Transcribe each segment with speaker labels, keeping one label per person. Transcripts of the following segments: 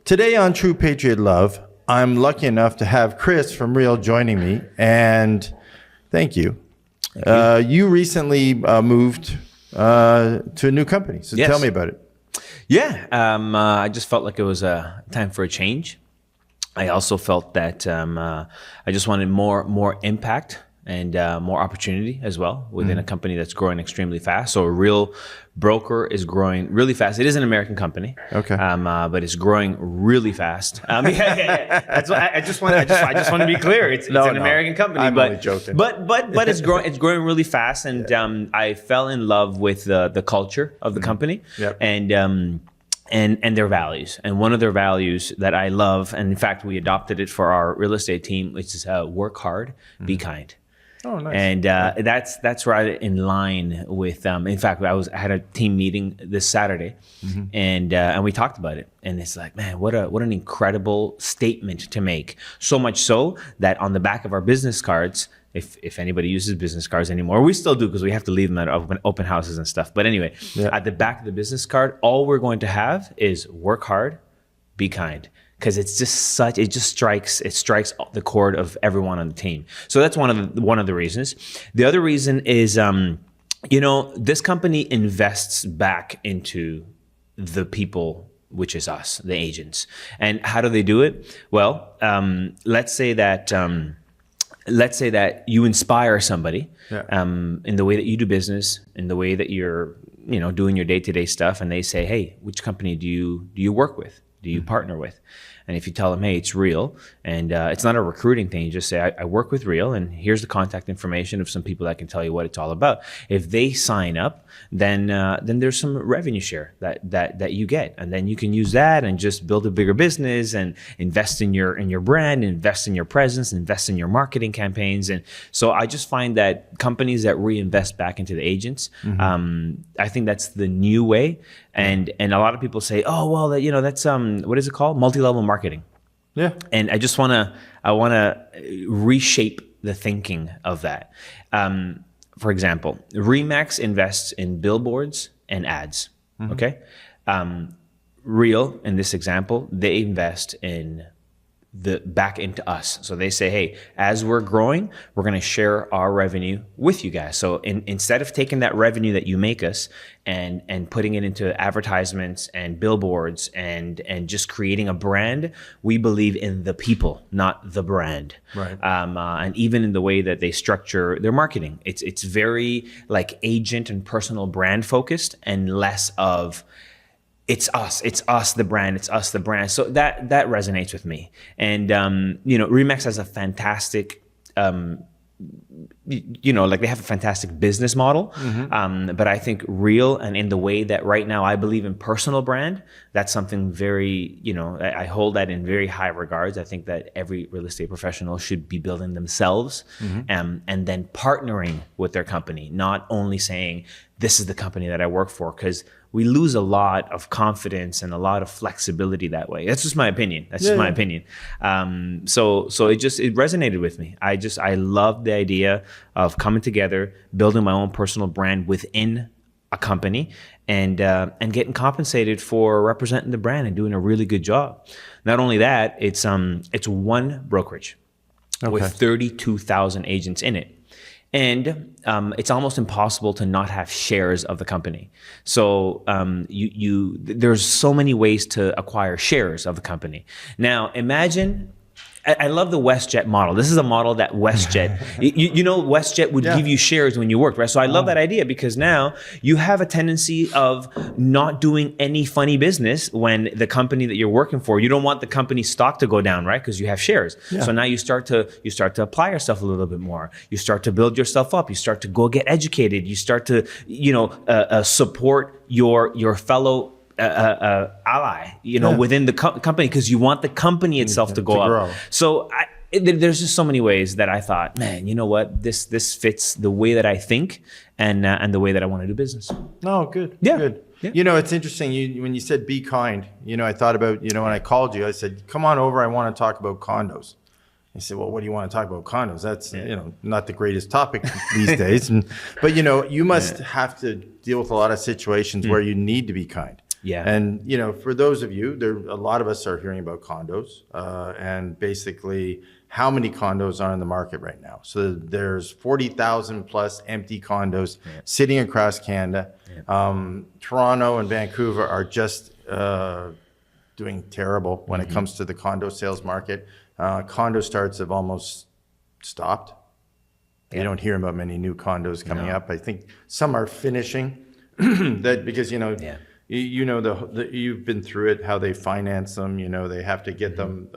Speaker 1: Today on True Patriot Love, I'm lucky enough to have Chris from Real joining me, and thank you. You recently moved to a new company, so
Speaker 2: Yes.
Speaker 1: Tell me about it.
Speaker 2: Yeah, I just felt like it was time for a change. I also felt that I just wanted more impact and more opportunity as well within a company that's growing extremely fast. So a Real broker is growing really fast. It is an American company,
Speaker 1: Okay.
Speaker 2: but it's growing really fast. Yeah. That's why I just want to be clear. It's an American company,
Speaker 1: I'm
Speaker 2: but
Speaker 1: only joking.
Speaker 2: but it's growing. It's growing really fast, and I fell in love with the culture of the company,
Speaker 1: Yep.
Speaker 2: and their values. And one of their values that I love, and in fact, we adopted it for our real estate team, which is work hard, be kind.
Speaker 1: Oh, nice.
Speaker 2: And that's right in line with. In fact, I had a team meeting this Saturday, and we talked about it. And it's like, man, what an incredible statement to make. So much so that on the back of our business cards, if anybody uses business cards anymore, we still do because we have to leave them at open houses and stuff. But anyway, at the back of the business card, all we're going to have is work hard, be kind. Because it's just it strikes the chord of everyone on the team. So that's one of the reasons. The other reason is, this company invests back into the people, which is us, the agents. And how do they do it? Well, let's say that you inspire somebody in the way that you do business, in the way that you're doing your day-to-day stuff, and they say, hey, which company do you work with? Do you partner with? And if you tell them, hey, it's Real, and it's not a recruiting thing, you just say, I work with Real, and here's the contact information of some people that can tell you what it's all about. If they sign up, then there's some revenue share that you get, and then you can use that and just build a bigger business and invest in your brand, invest in your presence, invest in your marketing campaigns. And so I just find that companies that reinvest back into the agents, I think that's the new way. And a lot of people say, oh, well, that's what is it called? Multi-level marketing.
Speaker 1: Yeah.
Speaker 2: And I just want to reshape the thinking of that. For example, Remax invests in billboards and ads. Okay. Real, in this example, they invest back into us. So they say, hey, as we're growing, we're going to share our revenue with you guys. So instead of taking that revenue that you make us and putting it into advertisements and billboards and just creating a brand, we believe in the people, not the brand.
Speaker 1: Right.
Speaker 2: And even in the way that they structure their marketing, it's very like agent and personal brand focused and less of it's us, the brand, it's us, the brand. So that resonates with me. And, Remax has a fantastic, like they have a fantastic business model. But I think Real, and in the way that right now I believe in personal brand, that's something very, I hold that in very high regards. I think that every real estate professional should be building themselves and then partnering with their company, not only saying, this is the company that I work for, because we lose a lot of confidence and a lot of flexibility that way. That's just my opinion. My opinion. So it resonated with me. I love the idea of coming together, building my own personal brand within a company, and getting compensated for representing the brand and doing a really good job. Not only that, it's one brokerage with 32,000 agents in it. And it's almost impossible to not have shares of the company. So there's so many ways to acquire shares of the company. Now imagine, I love the WestJet model. This is a model that WestJet, WestJet would give you shares when you worked, right? So I love that idea, because now you have a tendency of not doing any funny business when the company that you're working for, you don't want the company's stock to go down, right? Because you have shares. Yeah. So now you start to apply yourself a little bit more. You start to build yourself up. You start to go get educated. You start to, support your fellow ally, within the company, because you want the company itself to go up. So there's just so many ways that I thought, man, you know what, this fits the way that I think and the way that I want to do business.
Speaker 1: Oh, good.
Speaker 2: Yeah.
Speaker 1: Good.
Speaker 2: Yeah.
Speaker 1: It's interesting. When you said be kind, I thought about, when I called you, I said, come on over. I want to talk about condos. I said, well, what do you want to talk about? Condos? That's, not the greatest topic these days. But, you must have to deal with a lot of situations where you need to be kind.
Speaker 2: Yeah.
Speaker 1: And, you know, for those of you, a lot of us are hearing about condos, and basically how many condos are in the market right now. So there's 40,000 plus empty condos sitting across Canada. Toronto and Vancouver are just doing terrible when it comes to the condo sales market. Condo starts have almost stopped. You don't hear about many new condos coming up. I think some are finishing that because, you know, you know, you've been through it, how they finance them, you know, they have to get them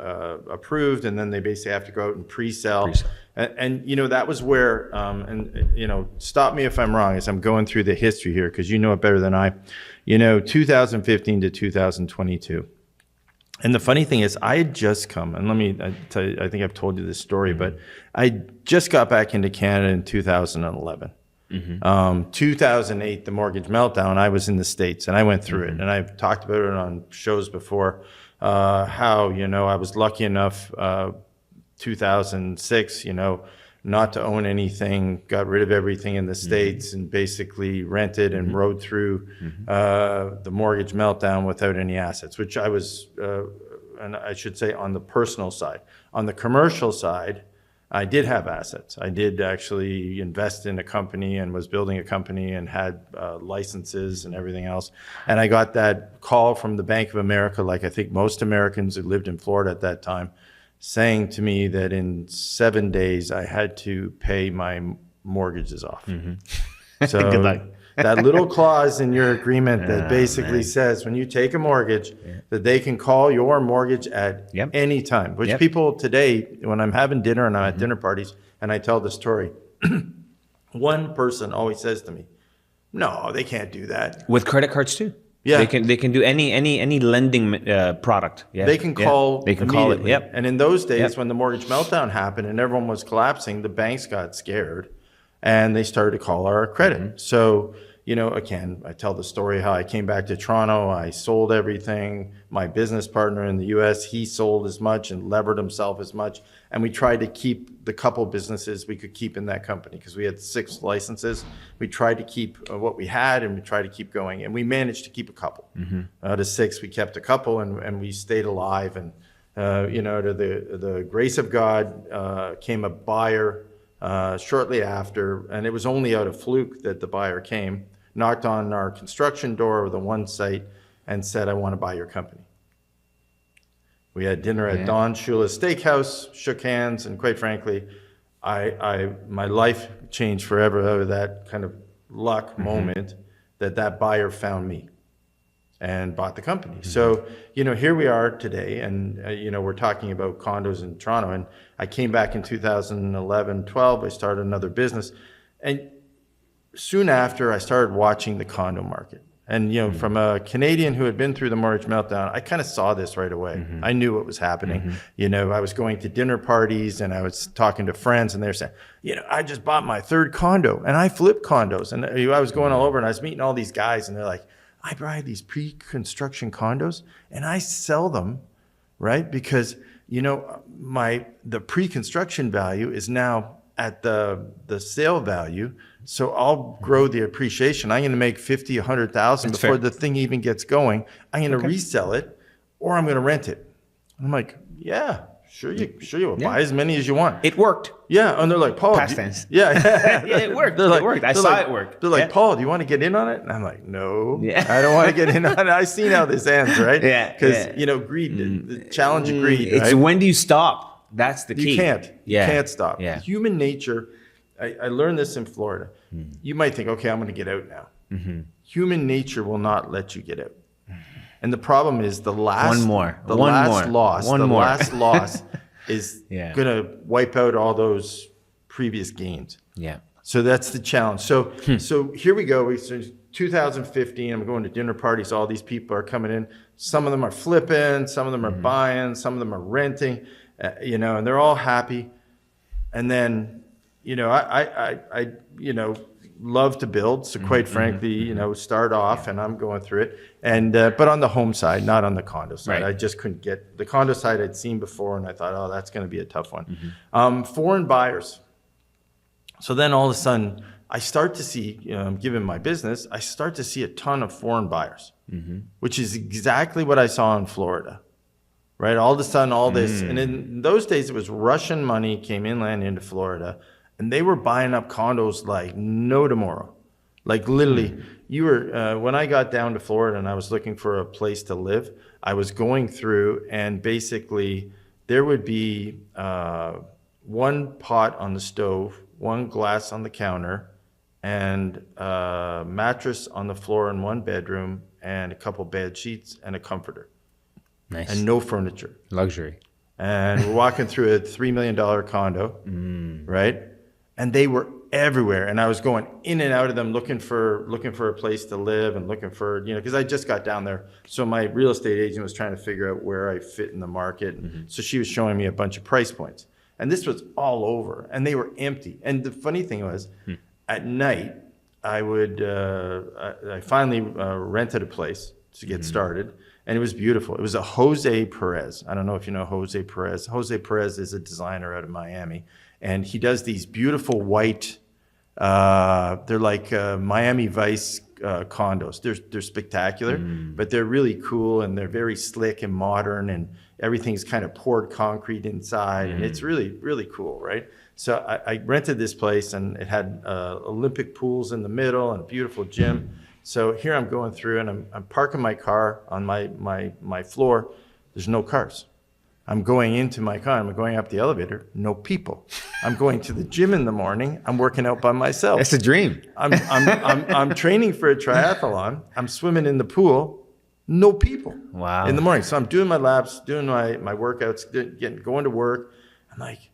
Speaker 1: approved, and then they basically have to go out and pre-sell. And you know, that was where, and you know, stop me if I'm wrong as I'm going through the history here, because you know it better than I, you know, 2015 to 2022. And the funny thing is, I had just come, and let me tell you, I think I've told you this story, but I just got back into Canada in 2011. 2008, the mortgage meltdown, I was in the States and I went through it, and I've talked about it on shows before, how, you know, I was lucky enough, 2006, you know, not to own anything, got rid of everything in the States and basically rented and rode through the mortgage meltdown without any assets, which I was, and I should say on the personal side. On the commercial side, I did have assets. I did actually invest in a company and was building a company and had licenses and everything else. And I got that call from the Bank of America, like I think most Americans who lived in Florida at that time, saying to me that in 7 days I had to pay my mortgages off. So
Speaker 2: Good luck.
Speaker 1: that little clause in your agreement that basically says when you take a mortgage that they can call your mortgage at any time, which people today, when I'm having dinner and I'm at dinner parties and I tell the story, one person always says to me, no, they can't do that.
Speaker 2: With credit cards too.
Speaker 1: Yeah.
Speaker 2: They can do any lending product. Yeah.
Speaker 1: They can call
Speaker 2: They can call it.
Speaker 1: immediately. And in those days when the mortgage meltdown happened and everyone was collapsing, the banks got scared and they started to call our credit. So, you know, again, I tell the story how I came back to Toronto, I sold everything. My business partner in the US, he sold as much and levered himself as much. And we tried to keep the couple businesses we could keep in that company because we had 6 licenses. We tried to keep what we had and we tried to keep going. And we managed to keep a couple. Out of 6, we kept a couple and we stayed alive. And, you know, to the grace of God came a buyer shortly after. And it was only out of fluke that the buyer came, knocked on our construction door of the one site and said, I want to buy your company. We had dinner at Don Shula's Steakhouse, shook hands, and quite frankly, my life changed forever out of that kind of luck moment that buyer found me and bought the company. So, you know, here we are today, and, you know, we're talking about condos in Toronto, and I came back in 2011, 12, I started another business, and soon after, I started watching the condo market. And, you know, from a Canadian who had been through the mortgage meltdown, I kind of saw this right away. I knew what was happening. You know, I was going to dinner parties and I was talking to friends and they're saying, you know, I just bought my 3rd condo and I flip condos. And I was going all over and I was meeting all these guys and they're like, I buy these pre-construction condos and I sell them, right? Because, you know, the pre-construction value is now at the sale value. So I'll grow the appreciation. I'm going to make 50, 100,000 before the thing even gets going. I'm going to resell it, or I'm going to rent it. And I'm like, yeah, sure you will buy as many as you want.
Speaker 2: It worked.
Speaker 1: Yeah, and they're like, Paul.
Speaker 2: Past tense.
Speaker 1: Yeah,
Speaker 2: It worked.
Speaker 1: It
Speaker 2: worked. I saw it work.
Speaker 1: They're like, Paul, do you want to get in on it? And I'm like, no, I don't want to get in on it. I seen how this ends, right? Because you know, greed, the challenge of greed.
Speaker 2: It's
Speaker 1: right?
Speaker 2: when do you stop? That's the key.
Speaker 1: You can't. You can't stop.
Speaker 2: Yeah.
Speaker 1: Human nature. I learned this in Florida. You might think, okay, I'm going to get out now. Human nature will not let you get out. And the problem is the last loss is going to wipe out all those previous gains.
Speaker 2: Yeah.
Speaker 1: So that's the challenge. So here we go. So 2015, I'm going to dinner parties. All these people are coming in. Some of them are flipping. Some of them are buying. Some of them are renting. You know, and they're all happy. And then, you know, I you know, love to build. So quite frankly, you know, start off and I'm going through it. And, but on the home side, not on the condo side. I just couldn't get the condo side I'd seen before. And I thought, oh, that's going to be a tough one. Foreign buyers. So then all of a sudden, I start to see, given my business, I start to see a ton of foreign buyers, which is exactly what I saw in Florida, right? All of a sudden, all this, and in those days, it was Russian money came inland into Florida, and they were buying up condos like no tomorrow. Like literally, you were, when I got down to Florida and I was looking for a place to live, I was going through and basically there would be one pot on the stove, one glass on the counter, and a mattress on the floor in one bedroom, and a couple bed sheets and a comforter.
Speaker 2: Nice.
Speaker 1: And no furniture.
Speaker 2: Luxury.
Speaker 1: And we're walking through a $3 million condo, right? And they were everywhere. And I was going in and out of them looking for a place to live and looking for, because I just got down there. So my real estate agent was trying to figure out where I fit in the market. So she was showing me a bunch of price points. And this was all over, and they were empty. And the funny thing was, at night, I finally rented a place to get started, and it was beautiful. It was a Jose Perez. I don't know if you know Jose Perez. Jose Perez is a designer out of Miami, and he does these beautiful white, they're like Miami Vice condos. They're spectacular, but they're really cool, and they're very slick and modern, and everything's kind of poured concrete inside, and it's really, really cool, right? So I rented this place, and it had Olympic pools in the middle and a beautiful gym. So here I'm going through, and I'm parking my car on my floor. There's no cars. I'm going into my car. I'm going up the elevator. No people. I'm going to the gym in the morning. I'm working out by myself.
Speaker 2: That's a dream.
Speaker 1: I'm training for a triathlon. I'm swimming in the pool. No people.
Speaker 2: Wow.
Speaker 1: In the morning. So I'm doing my laps, doing my workouts, going to work.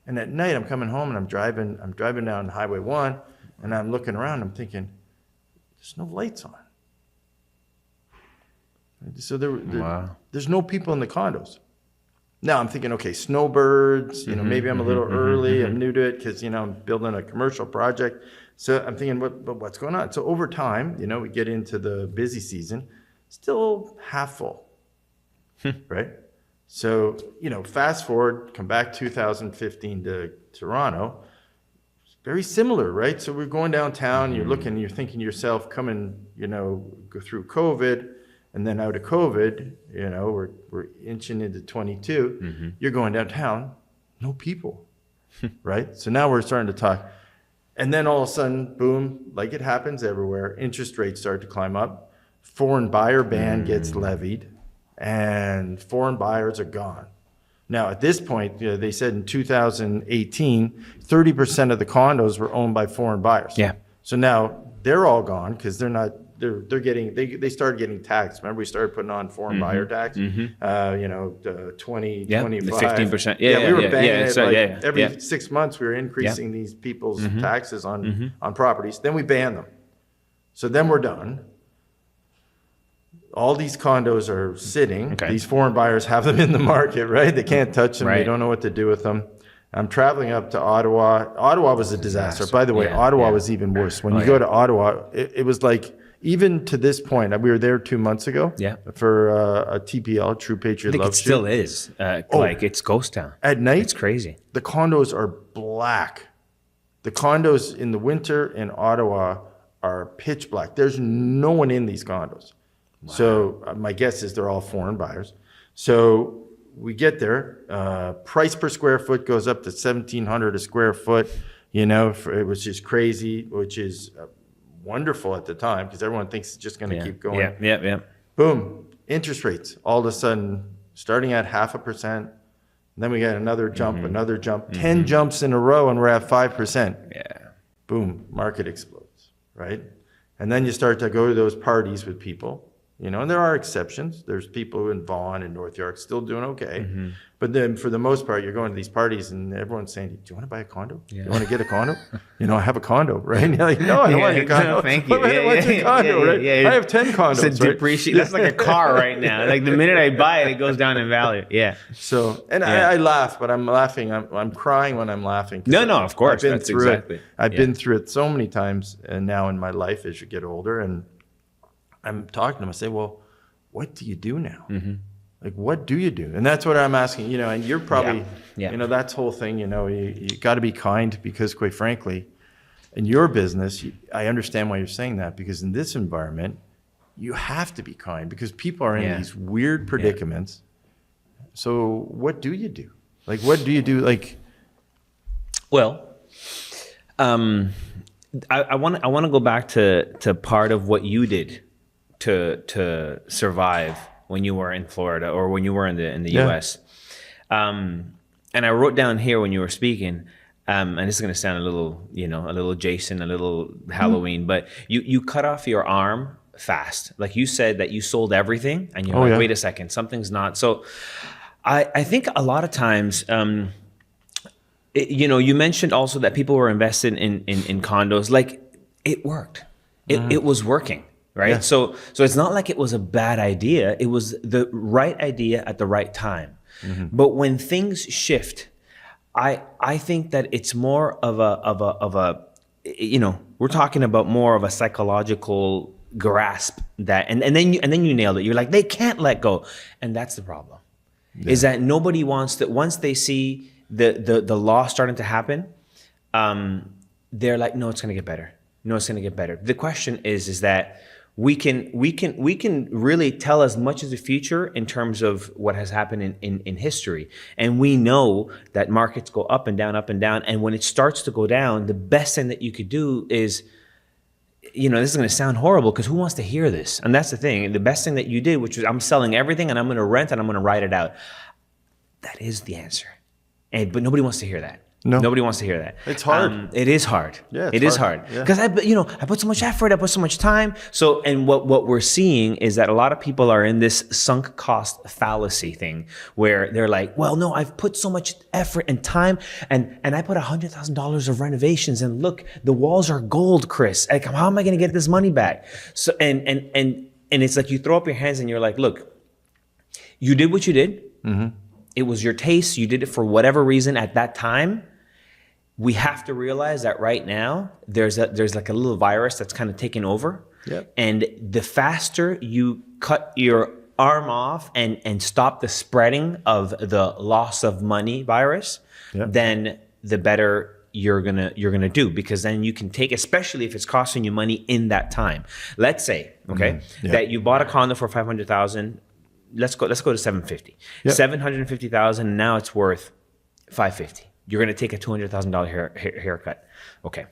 Speaker 1: And at night I'm coming home and I'm driving down Highway 1, and I'm looking around. I'm thinking, there's no lights on. So there's no people in the condos. Now I'm thinking, okay, snowbirds, maybe I'm a little early. I'm new to it because, I'm building a commercial project. So I'm thinking, what's going on? So over time, we get into the busy season, still half full, right? So, fast forward, come back 2015 to Toronto, it's very similar, right? So we're going downtown, you're thinking to yourself, coming, go through COVID, and then out of COVID, we're inching into 22, you're going downtown, no people, right? So now we're starting to talk. And then all of a sudden, boom, like it happens everywhere, interest rates start to climb up, foreign buyer ban gets levied, and foreign buyers are gone. Now, at this point, they said in 2018, 30% of the condos were owned by foreign buyers.
Speaker 2: Yeah.
Speaker 1: So now they're all gone because they started getting taxed. Remember, we started putting on foreign buyer tax, 20, 25.
Speaker 2: 15%.
Speaker 1: We were banging it every 6 months. We were increasing these people's taxes on properties. Then we banned them. So then we're done. All these condos are sitting. Okay. These foreign buyers have them in the market, right? They can't touch them. Right. They don't know what to do with them. I'm traveling up to Ottawa. Ottawa was a disaster. By the way, Ottawa was even worse. When you go to Ottawa, it was like, even to this point, we were there 2 months ago for a TPL, True Patriot Love Shoot.
Speaker 2: Still is. Like it's ghost town.
Speaker 1: At night,
Speaker 2: it's crazy.
Speaker 1: The condos are black. The condos in the winter in Ottawa are pitch black. There's no one in these condos. Wow. So my guess is they're all foreign buyers. So we get there, price per square foot goes up to $1,700 a square foot, it was just crazy, which is wonderful at the time because everyone thinks it's just going to keep going.
Speaker 2: Yeah.
Speaker 1: Boom, interest rates all of a sudden starting at 0.5%. Then we got another jump, 10 jumps in a row, and we're at 5%.
Speaker 2: Yeah.
Speaker 1: Boom, market explodes, right? And then you start to go to those parties with people. And there are exceptions. There's people in Vaughan and North York still doing okay. But then for the most part, you're going to these parties and everyone's saying, do you want to buy a condo? Yeah. You want to get a condo? I have a condo, right? And you're like, no, I don't want a condo.
Speaker 2: No, thank you.
Speaker 1: What's a condo, right? I have 10 condos,
Speaker 2: it's a depreciate. That's like a car right now. Like the minute I buy it, it goes down in value. Yeah.
Speaker 1: So, and I laugh, but I'm laughing. I'm crying when I'm laughing.
Speaker 2: No, of course. That's exactly.
Speaker 1: I've been through it so many times now in my life as you get older. And I'm talking to them. I say, well, what do you do now? Like, what do you do? And that's what I'm asking, and you're probably, that's whole thing, you got to be kind because quite frankly, in your business, I understand why you're saying that, because in this environment, you have to be kind because people are in these weird predicaments. So what do you do? Like, what do you do? Like,
Speaker 2: well, I want to go back to part of what you did to survive when you were in Florida or when you were in the US. And I wrote down here when you were speaking, and this is going to sound a little Jason, a little Halloween, but you cut off your arm fast. Like you said that you sold everything and you're wait a second, something's not. So I think a lot of times, you mentioned also that people were invested in condos. Like it worked. It was working, right? Yeah. So it's not like it was a bad idea. It was the right idea at the right time. Mm-hmm. But when things shift, I think that it's more of a we're talking about more of a psychological grasp that and then you nailed it. You're like, they can't let go. And that's the problem. Yeah. Is that nobody wants to, once they see the law starting to happen, they're like, no, it's going to get better. No, it's going to get better. The question is that we can really tell as much as the future in terms of what has happened in history. And we know that markets go up and down. And when it starts to go down, the best thing that you could do is, this is going to sound horrible because who wants to hear this? And that's the thing. The best thing that you did, which was I'm selling everything and I'm going to rent and I'm going to ride it out. That is the answer. But nobody wants to hear that. No. Nobody wants to hear that.
Speaker 1: It's hard.
Speaker 2: It is hard.
Speaker 1: Yeah,
Speaker 2: it is hard. Because I put so much effort, I put so much time. So, and what we're seeing is that a lot of people are in this sunk cost fallacy thing where they're like, well, no, I've put so much effort and time and I put $100,000 of renovations and look, the walls are gold, Chris. Like, how am I going to get this money back? So, and it's like you throw up your hands and you're like, look, you did what you did. Mm-hmm. It was your taste. You did it for whatever reason at that time. We have to realize that right now there's like a little virus that's kind of taken over. Yep. And the faster you cut your arm off and stop the spreading of the loss of money virus, then the better you're gonna do, because then you can take, especially if it's costing you money in that time. Let's say, that you bought a condo for $500,000. Let's go to $750,000. Yep. $750,000. Now it's worth $550,000. You're going to take a $200,000 haircut. Okay.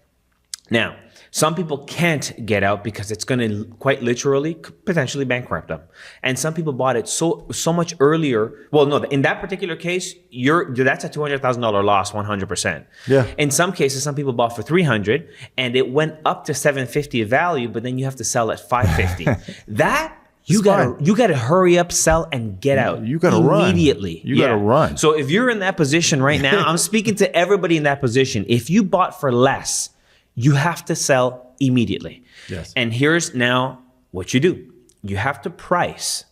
Speaker 2: Now, some people can't get out because it's going to quite literally potentially bankrupt them. And some people bought it so much earlier. Well, no, in that particular case, that's a $200,000 loss, 100%. Yeah. In some cases, some people bought for $300,000 and it went up to $750,000 of value, but then you have to sell at $550,000. You gotta hurry up, sell, and get out.
Speaker 1: You gotta
Speaker 2: immediately.
Speaker 1: You gotta run.
Speaker 2: So if you're in that position right now, I'm speaking to everybody in that position. If you bought for less, you have to sell immediately.
Speaker 1: Yes.
Speaker 2: And here's now what you do. You have to price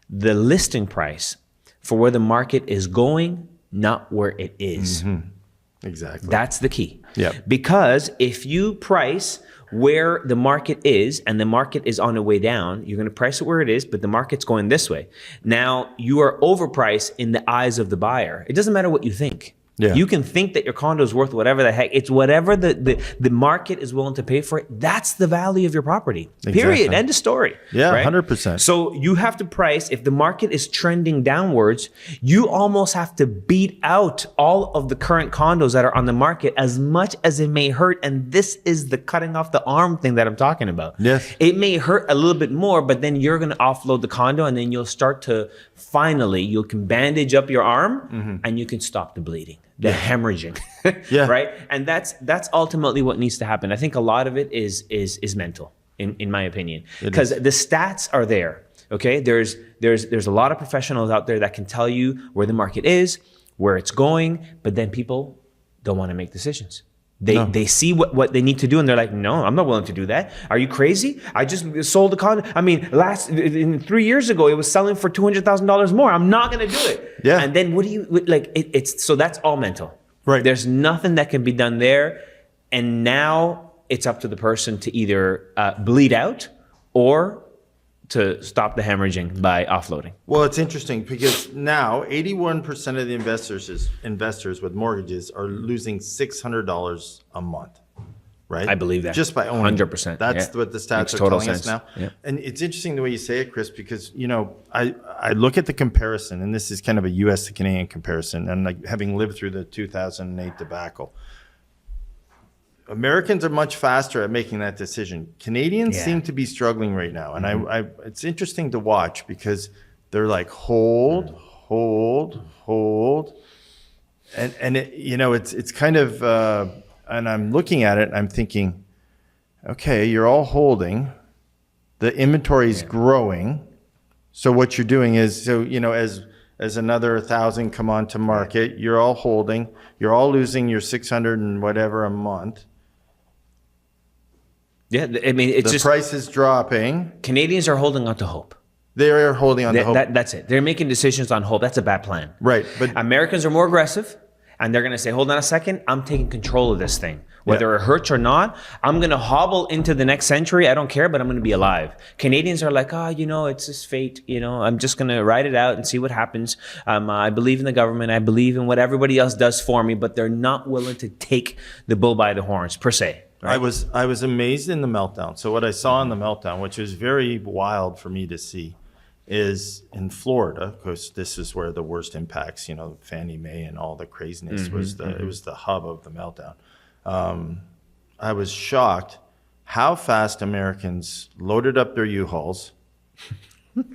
Speaker 2: the listing price for where the market is going, not where it is.
Speaker 1: Mm-hmm. Exactly.
Speaker 2: That's the key.
Speaker 1: Yeah.
Speaker 2: Because if you price where the market is and the market is on the way down, you're going to price it where it is, but the market's going this way. Now you are overpriced in the eyes of the buyer. It doesn't matter what you think. Yeah. You can think that your condo is worth whatever the heck. It's whatever the market is willing to pay for it. That's the value of your property. Exactly. Period. End of story.
Speaker 1: Yeah,
Speaker 2: right?
Speaker 1: 100%.
Speaker 2: So you have to price. If the market is trending downwards, you almost have to beat out all of the current condos that are on the market, as much as it may hurt. And this is the cutting off the arm thing that I'm talking about.
Speaker 1: Yes.
Speaker 2: It may hurt a little bit more, but then you're going to offload the condo, and then you'll start to you can bandage up your arm, and you can stop the bleeding. The hemorrhaging, right? And that's ultimately what needs to happen. I think a lot of it is mental, in my opinion, because the stats are there. Okay, there's a lot of professionals out there that can tell you where the market is, where it's going, but then people don't want to make decisions. They see what they need to do, and they're like, no, I'm not willing to do that. Are you crazy? I just sold a condo. I mean, 3 years ago, it was selling for $200,000 more. I'm not going to do it. Yeah. And then what do you like? So that's all mental.
Speaker 1: Right.
Speaker 2: There's nothing that can be done there. And now it's up to the person to either bleed out or to stop the hemorrhaging by offloading.
Speaker 1: Well, it's interesting because now 81% of the investors with mortgages are losing $600 a month. right?
Speaker 2: I believe that.
Speaker 1: Just by owning.
Speaker 2: 100%.
Speaker 1: That's what the stats
Speaker 2: Makes
Speaker 1: are
Speaker 2: total
Speaker 1: telling us
Speaker 2: sense.
Speaker 1: now.
Speaker 2: Yeah.
Speaker 1: And it's interesting the way you say it, Chris, because, I look at the comparison, and this is kind of a U.S. to Canadian comparison, and like having lived through the 2008 debacle. Americans are much faster at making that decision. Canadians seem to be struggling right now. And I it's interesting to watch because they're like, hold. And it, it's kind of, and I'm looking at it and I'm thinking, okay, you're all holding. The inventory is growing. So what you're doing is, as another 1,000 come onto market, you're all holding. You're all losing your 600 and whatever a month.
Speaker 2: Yeah, I mean, it's
Speaker 1: The
Speaker 2: just
Speaker 1: price is dropping.
Speaker 2: Canadians are holding on to hope.
Speaker 1: They are holding on to hope.
Speaker 2: That's it. They're making decisions on hope. That's a bad plan.
Speaker 1: Right. But
Speaker 2: Americans are more aggressive, and they're going to say, hold on a second, I'm taking control of this thing. Whether it hurts or not, I'm going to hobble into the next century. I don't care, but I'm going to be alive. Canadians are like, it's just fate. I'm just going to ride it out and see what happens. I believe in the government. I believe in what everybody else does for me, but they're not willing to take the bull by the horns, per se. Right?
Speaker 1: I was amazed in the meltdown. So what I saw in the meltdown, which was very wild for me to see, is in Florida, because this is where the worst impacts, Fannie Mae and all the craziness it was the hub of the meltdown. I was shocked how fast Americans loaded up their U-Hauls. And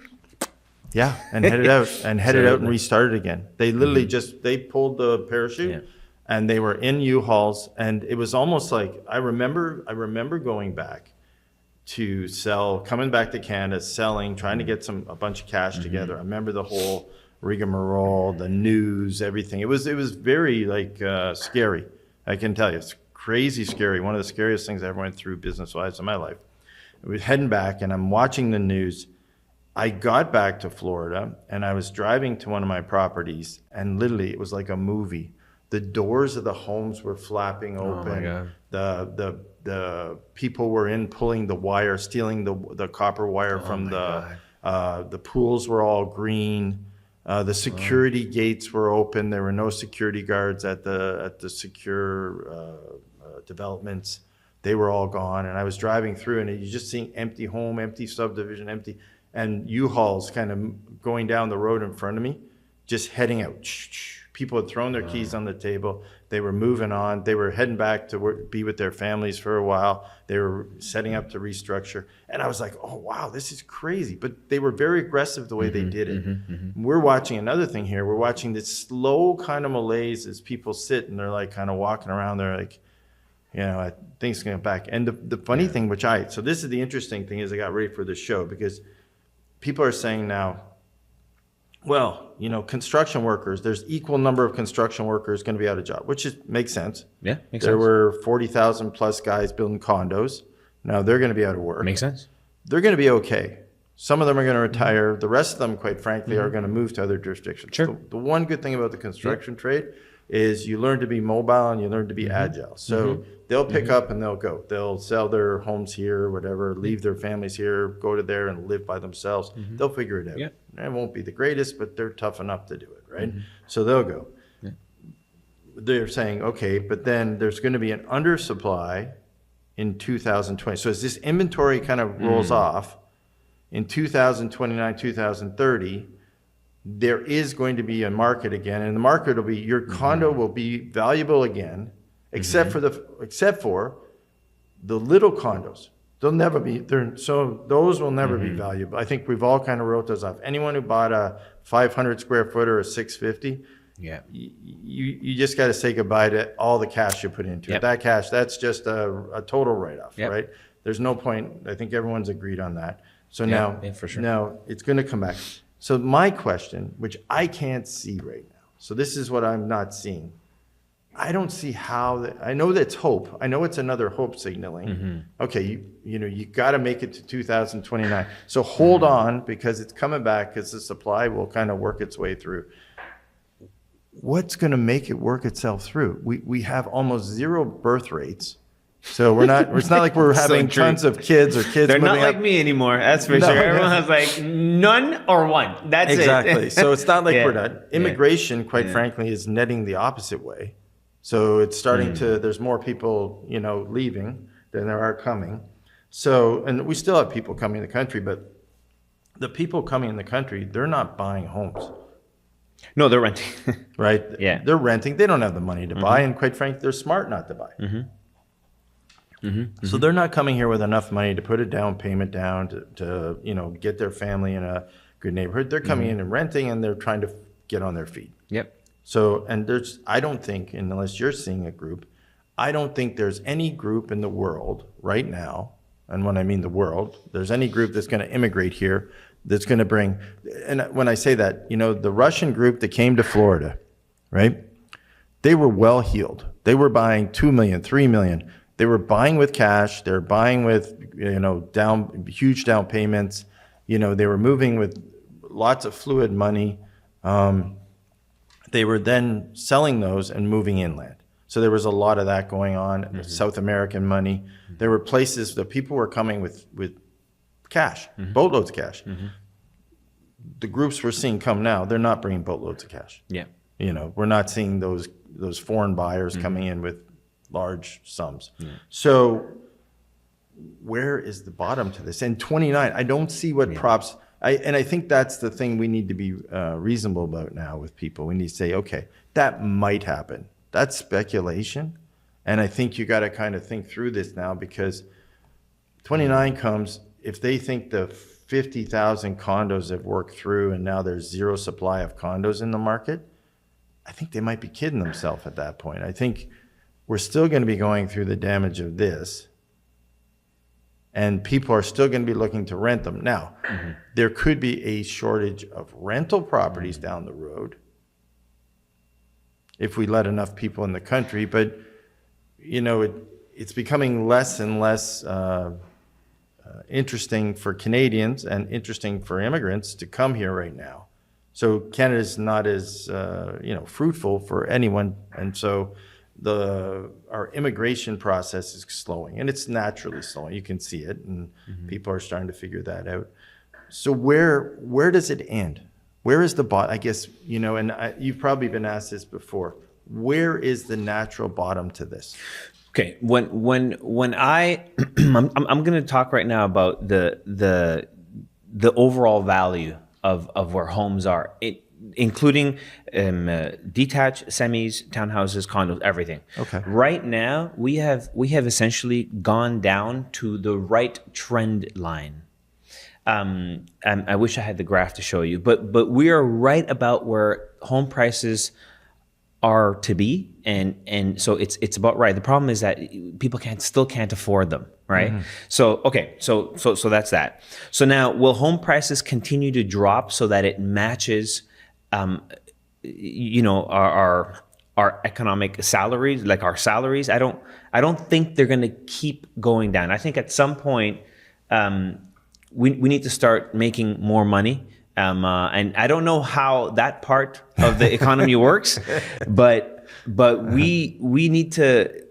Speaker 1: headed out and restarted again. They literally they pulled the parachute and they were in U-Hauls, and it was almost like I remember going back to coming back to Canada, selling, trying to get a bunch of cash together. I remember the whole rigmarole, the news, everything. It was very scary. I can tell you, it's crazy scary. One of the scariest things I ever went through business-wise in my life. I was heading back, and I'm watching the news. I got back to Florida, and I was driving to one of my properties, and literally it was like a movie. The doors of the homes were flapping open. Oh my God. The people were in pulling the wire, stealing the copper wire from the pools were all green. The security gates were open. There were no security guards at the secure developments. They were all gone. And I was driving through, and you just seeing empty home, empty subdivision, empty, and U-Hauls kind of going down the road in front of me, just heading out. People had thrown their keys on the table. They were moving on. They were heading back to be with their families for a while. They were setting up to restructure. And I was like, oh, wow, this is crazy. But they were very aggressive the way they did it. We're watching another thing here. We're watching this slow kind of malaise as people sit and they're like kind of walking around. They're like, I think it's going to back. And the funny thing, so this is the interesting thing is I got ready for this show because people are saying now, well, construction workers, there's equal number of construction workers going to be out of job, which makes sense.
Speaker 2: Yeah, makes sense.
Speaker 1: There were 40,000 plus guys building condos. Now they're going to be out of work.
Speaker 2: Makes sense.
Speaker 1: They're going to be okay. Some of them are going to retire. The rest of them, quite frankly, are going to move to other jurisdictions.
Speaker 2: Sure.
Speaker 1: The one good thing about the construction trade is you learn to be mobile and you learn to be agile. So they'll pick up and they'll go. They'll sell their homes here, whatever, leave their families here, go to there and live by themselves. They'll figure it out.
Speaker 2: Yeah.
Speaker 1: It won't be the greatest, but they're tough enough to do it, right? So they'll go. Yeah. They're saying, okay, but then there's going to be an undersupply in 2020. So as this inventory kind of rolls off, in 2029, 2030, there is going to be a market again, and the market will be your condo will be valuable again, except for the little condos. They'll never be there. So those will never be valuable. I think we've all kind of wrote those off. Anyone who bought a 500 square foot or a 650, you just got to say goodbye to all the cash you put into it. That cash, that's just a total write-off, right? There's no point. I think everyone's agreed on that. So now it's going to come back. So my question, which I can't see right now, so this is what I'm not seeing. I don't see how I know that's hope. I know it's another hope signaling. Okay, you got to make it to 2029. So hold on because it's coming back because the supply will kind of work its way through. What's going to make it work itself through? We have almost zero birth rates. So we're not. It's not like we're having tons of kids or kids.
Speaker 2: They're not
Speaker 1: moving
Speaker 2: like
Speaker 1: up.
Speaker 2: me anymore. That's for sure. Everyone has like none or one. That's
Speaker 1: exactly.
Speaker 2: it.
Speaker 1: So it's not like we're not. Immigration, quite frankly, is netting the opposite way. So it's starting to, there's more people, leaving than there are coming. So, and we still have people coming in the country, but the people coming in the country, they're not buying homes.
Speaker 2: No, they're renting.
Speaker 1: Right?
Speaker 2: Yeah.
Speaker 1: They're renting. They don't have the money to buy. And quite frankly, they're smart not to buy. So they're not coming here with enough money to put a down payment down to get their family in a good neighborhood. They're coming in and renting, and they're trying to get on their feet.
Speaker 2: Yep.
Speaker 1: So, and I don't think, unless you're seeing a group, I don't think there's any group in the world right now, and when I mean the world, there's any group that's going to immigrate here that's going to bring, and when I say that, the Russian group that came to Florida, right? They were well heeled. They were buying 2 million, 3 million. They were buying with cash. They're buying with, huge down payments. They were moving with lots of fluid money. They were then selling those and moving inland. So there was a lot of that going on, South American money. There were places that people were coming with cash, boatloads of cash. The groups we're seeing come now, they're not bringing boatloads of cash.
Speaker 2: Yeah.
Speaker 1: We're not seeing those foreign buyers coming in with large sums. So where is the bottom to this? And 29, I don't see what props. I think that's the thing we need to be reasonable about now with people. We need to say, okay, that might happen. That's speculation. And I think you got to kind of think through this now, because 29 comes, if they think the 50,000 condos have worked through and now there's zero supply of condos in the market, I think they might be kidding themselves at that point. I think we're still going to be going through the damage of this, and people are still going to be looking to rent them. Now, there could be a shortage of rental properties down the road if we let enough people in the country, but it's becoming less and less interesting for Canadians and interesting for immigrants to come here right now. So Canada's not as fruitful for anyone, and so our immigration process is slowing, and it's naturally slowing. You can see it, and people are starting to figure that out. So where does it end? Where is the bottom? I guess, and you've probably been asked this before. Where is the natural bottom to this?
Speaker 2: Okay, when I'm going to talk right now about the overall value of where homes are, including detached, semis, townhouses, condos, everything.
Speaker 1: Okay.
Speaker 2: Right now, we have essentially gone down to the right trend line. I wish I had the graph to show you, but we are right about where home prices are to be, and so it's about right. The problem is that people still can't afford them, right? So okay, so that's that. So now, will home prices continue to drop so that it matches, our economic salaries, like our salaries? I don't think they're going to keep going down. I think at some point, we need to start making more money. And I don't know how that part of the economy works, but we need to,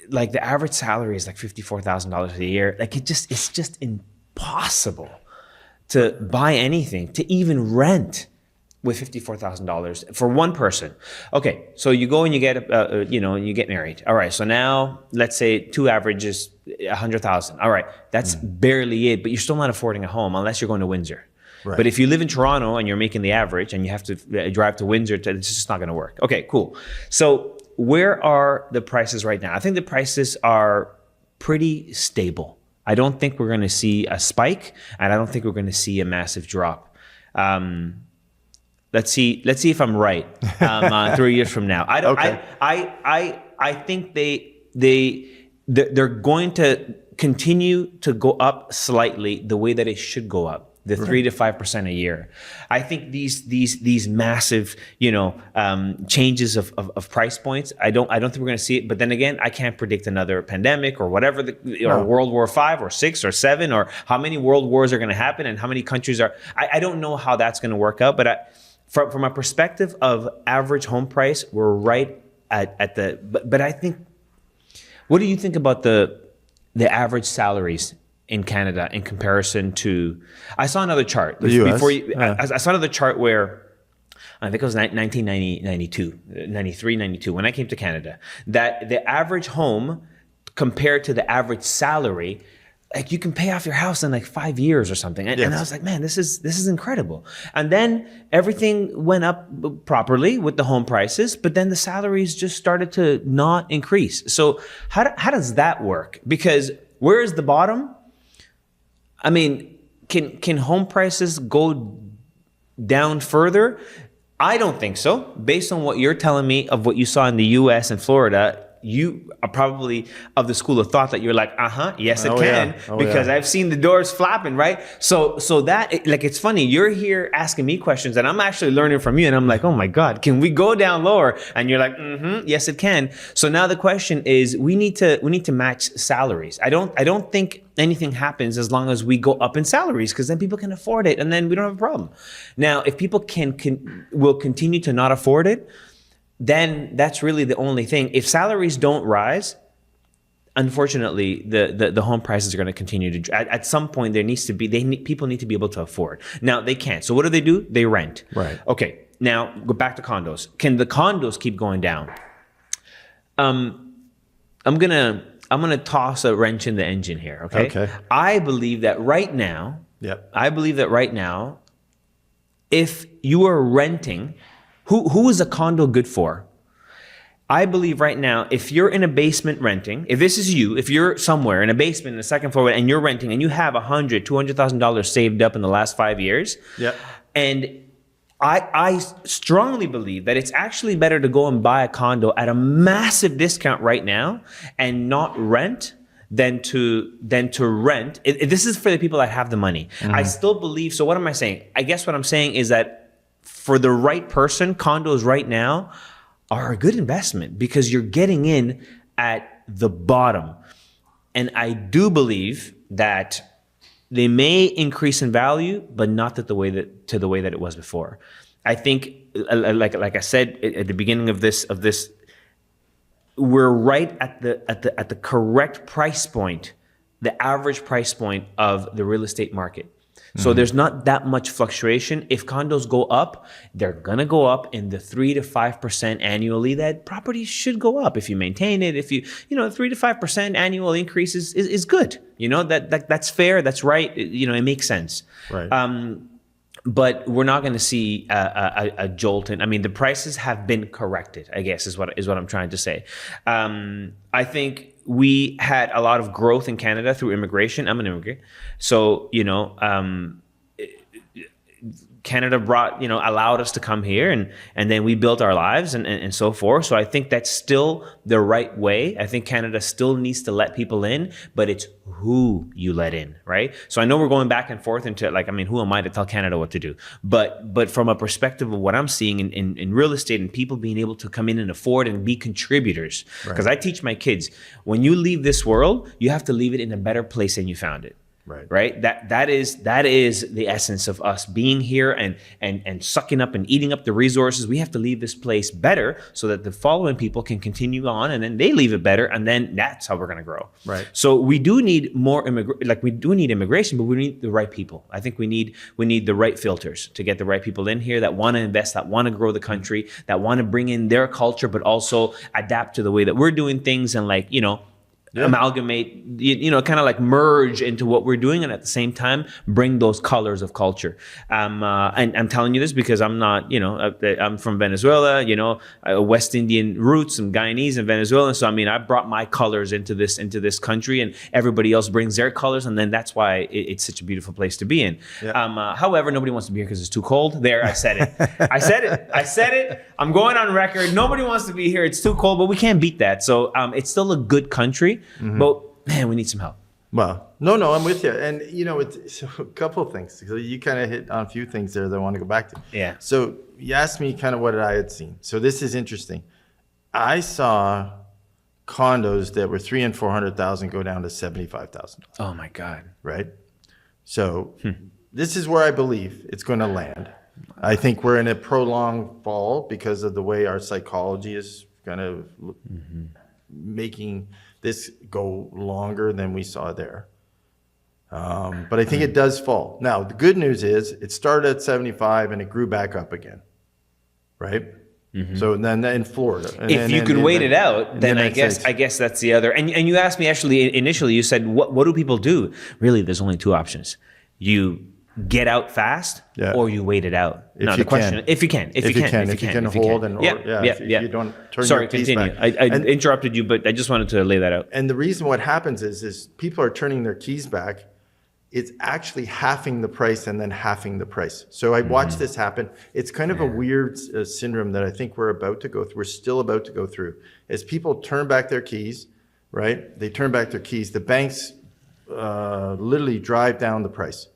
Speaker 2: like, the average salary is like $54,000 a year. Like, it's just impossible to buy anything, to even rent with $54,000 for one person. Okay, so you go and you get you get married. All right, so now let's say two averages $100,000. All right, that's barely it, but you're still not affording a home unless you're going to Windsor. Right. But if you live in Toronto and you're making the average and you have to drive to Windsor, it's just not going to work. Okay, cool. So where are the prices right now? I think the prices are pretty stable. I don't think we're going to see a spike, and I don't think we're going to see a massive drop. Let's see if I'm right 3 years from now. I don't. Okay. I think they're going to continue to go up slightly the way that it should go up. The 3 to 5% a year. I think these massive, changes of price points. I don't think we're going to see it. But then again, I can't predict another pandemic or whatever, or World War 5 or 6 or 7, or how many world wars are going to happen and how many countries are. I don't know how that's going to work out. But from a perspective of average home price, we're right at the. But I think. What do you think about the average salaries in Canada in comparison to? I saw another chart
Speaker 1: the US.
Speaker 2: I saw another chart where I think it was 1992, 93, 92, when I came to Canada, that the average home compared to the average salary, like you can pay off your house in like 5 years or something. And I was like, man, this is incredible. And then everything went up properly with the home prices, but then the salaries just started to not increase. So how does that work? Because where is the bottom? I mean, can home prices go down further? I don't think so. Based on what you're telling me of what you saw in the US and Florida, you are probably of the school of thought that you're like, yes, it can, because I've seen the doors flapping, right? So that, like, it's funny. You're here asking me questions, and I'm actually learning from you, and I'm like, oh my God, can we go down lower? And you're like, yes, it can. So now the question is, we need to match salaries. I don't think anything happens as long as we go up in salaries, because then people can afford it, and then we don't have a problem. Now, if people will continue to not afford it, then that's really the only thing. If salaries don't rise, unfortunately, the home prices are going to continue to. At some point, there needs to be. People need to be able to afford. Now they can't. So what do? They rent.
Speaker 1: Right.
Speaker 2: Okay. Now go back to condos. Can the condos keep going down? I'm gonna toss a wrench in the engine here. Okay. I believe that right now.
Speaker 1: Yep.
Speaker 2: I believe that right now, if you are renting. Who is a condo good for? I believe right now, if you're in a basement renting, if this is you, if you're somewhere in a basement in the second floor and you're renting and you have $100,000, $200,000 saved up in the last 5 years, and I strongly believe that it's actually better to go and buy a condo at a massive discount right now and not rent than to rent. This is for the people that have the money. I still believe. So what am I saying? I guess what I'm saying is that for the right person, condos right now are a good investment because you're getting in at the bottom. And I do believe that they may increase in value, but not to the way that it was before. I think, like I said at the beginning of this, we're right at the correct price point, the average price point of the real estate market. So there's not that much fluctuation. If condos go up, they're going to go up in the 3 to 5% annually. That property should go up if you maintain it. If 3 to 5% annual increase is good. That's fair. That's right. It makes sense.
Speaker 1: Right.
Speaker 2: But we're not going to see a jolt in. I mean, the prices have been corrected, I guess, is what I'm trying to say. I think we had a lot of growth in Canada through immigration. I'm an immigrant. So, Canada allowed us to come here and then we built our lives and so forth. So I think that's still the right way. I think Canada still needs to let people in, but it's who you let in, right? So I know we're going back and forth into who am I to tell Canada what to do? But from a perspective of what I'm seeing in real estate and people being able to come in and afford and be contributors. Because I teach my kids, when you leave this world, you have to leave it in a better place than you found it. Right. That is the essence of us being here and sucking up and eating up the resources. We have to leave this place better so that the following people can continue on, and then they leave it better, and then that's how we're going to grow. Right. So we do need more immigration, but we need the right people. I think we need the right filters to get the right people in here that want to invest, that want to grow the country, that want to bring in their culture, but also adapt to the way that we're doing things and amalgamate, kind of like merge into what we're doing, and at the same time bring those colors of culture. And I'm telling you this because I'm not, I'm from Venezuela, West Indian roots, some Guyanese and Venezuelan. So I brought my colors into this country, and everybody else brings their colors, and then that's why it's such a beautiful place to be in. However, nobody wants to be here because it's too cold. There, I said it. I said it. I'm going on record. Nobody wants to be here. It's too cold, but we can't beat that. So it's still a good country. But man, we need some help.
Speaker 1: Well, no, I'm with you. And it's a couple of things. So you kind of hit on a few things there that I want to go back to. Yeah. So you asked me kind of what I had seen. So this is interesting. I saw condos that were $300,000 and $400,000 go down to $75,000.
Speaker 2: Oh my God.
Speaker 1: Right. So this is where I believe it's going to land. I think we're in a prolonged fall because of the way our psychology is kind of making this go longer than we saw there. But I think it does fall. Now, the good news is it started at 75 and it grew back up again. right? So then in Florida, and
Speaker 2: If
Speaker 1: then
Speaker 2: you
Speaker 1: in
Speaker 2: could
Speaker 1: the-
Speaker 2: wait it out, then
Speaker 1: the
Speaker 2: I
Speaker 1: United
Speaker 2: guess
Speaker 1: States.
Speaker 2: that's the other. And you asked me actually initially. You said what do people do? Really, there's only two options. You get out fast,
Speaker 1: Yeah.
Speaker 2: or you wait it out.
Speaker 1: If
Speaker 2: The
Speaker 1: you
Speaker 2: question,
Speaker 1: can.
Speaker 2: if you can,
Speaker 1: If you can hold and- or- if you don't turn
Speaker 2: Sorry,
Speaker 1: your keys
Speaker 2: continue.
Speaker 1: back.
Speaker 2: I
Speaker 1: And-
Speaker 2: interrupted you, but I just wanted to lay that out.
Speaker 1: And the reason what happens is people are turning their keys back. It's actually halving the price and then halving the price. So I watched this happen. It's kind of a weird syndrome that I think we're about to go through. We're still about to go through. As people turn back their keys, right? They turn back their keys. The banks literally drive down the price.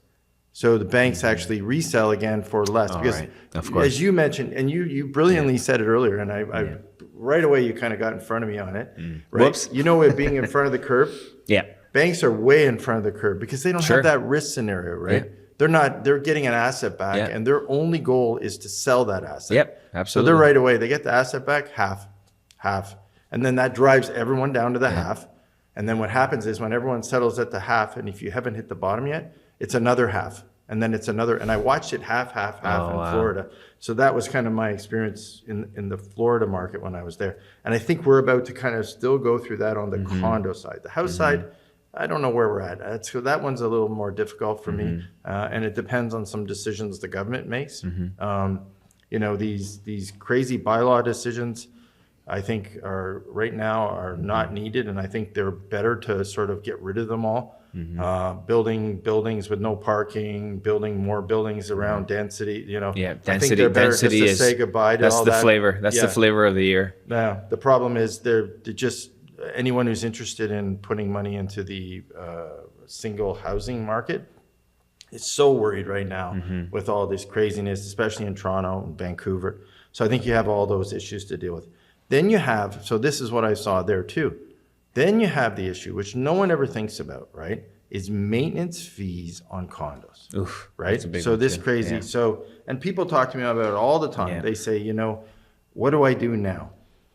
Speaker 1: So the banks actually resell again for less. Because
Speaker 2: right. Of course.
Speaker 1: as you mentioned, and you brilliantly said it earlier, and I right away you kind of got in front of me on it. Right?
Speaker 2: Whoops.
Speaker 1: You know, it being in front of the curb.
Speaker 2: Yeah.
Speaker 1: Banks are way in front of the curve because they don't
Speaker 2: Sure.
Speaker 1: have that risk scenario, right? They're getting an asset back
Speaker 2: Yeah.
Speaker 1: and their only goal is to sell that asset.
Speaker 2: Yep,
Speaker 1: So
Speaker 2: absolutely.
Speaker 1: they're right away. They get the asset back, half. And then that drives everyone down to the half. And then what happens is when everyone settles at the half, and if you haven't hit the bottom yet, it's another half. And then it's another, and I watched it half in
Speaker 2: wow.
Speaker 1: Florida. So that was kind of my experience in the Florida market when I was there. And I think we're about to kind of still go through that on the condo side. The house side, I don't know where we're at. So that one's a little more difficult for me. And it depends on some decisions the government makes. You know, these crazy bylaw decisions, I think are right now are not needed. And I think they're better to sort of get rid of them all. Building buildings with no parking, building more buildings around density, you know.
Speaker 2: Yeah,
Speaker 1: I think
Speaker 2: density.
Speaker 1: they're better
Speaker 2: Density
Speaker 1: just to
Speaker 2: is
Speaker 1: say goodbye to
Speaker 2: that's
Speaker 1: all
Speaker 2: the
Speaker 1: that.
Speaker 2: flavor. That's the
Speaker 1: Yeah.
Speaker 2: flavor of the year.
Speaker 1: Yeah, the problem is they're just anyone who's interested in putting money into the single housing market is so worried right now with all this craziness, especially in Toronto and Vancouver. So I think you have all those issues to deal with. Then you have, so this is what I saw there too. Then you have the issue, which no one ever thinks about, right? Is maintenance fees on condos.
Speaker 2: Oof,
Speaker 1: right?
Speaker 2: that's a big
Speaker 1: So
Speaker 2: one
Speaker 1: this
Speaker 2: too.
Speaker 1: crazy.
Speaker 2: Yeah.
Speaker 1: So, and people talk to me about it all the time.
Speaker 2: Yeah.
Speaker 1: They say, you know, what do I do now?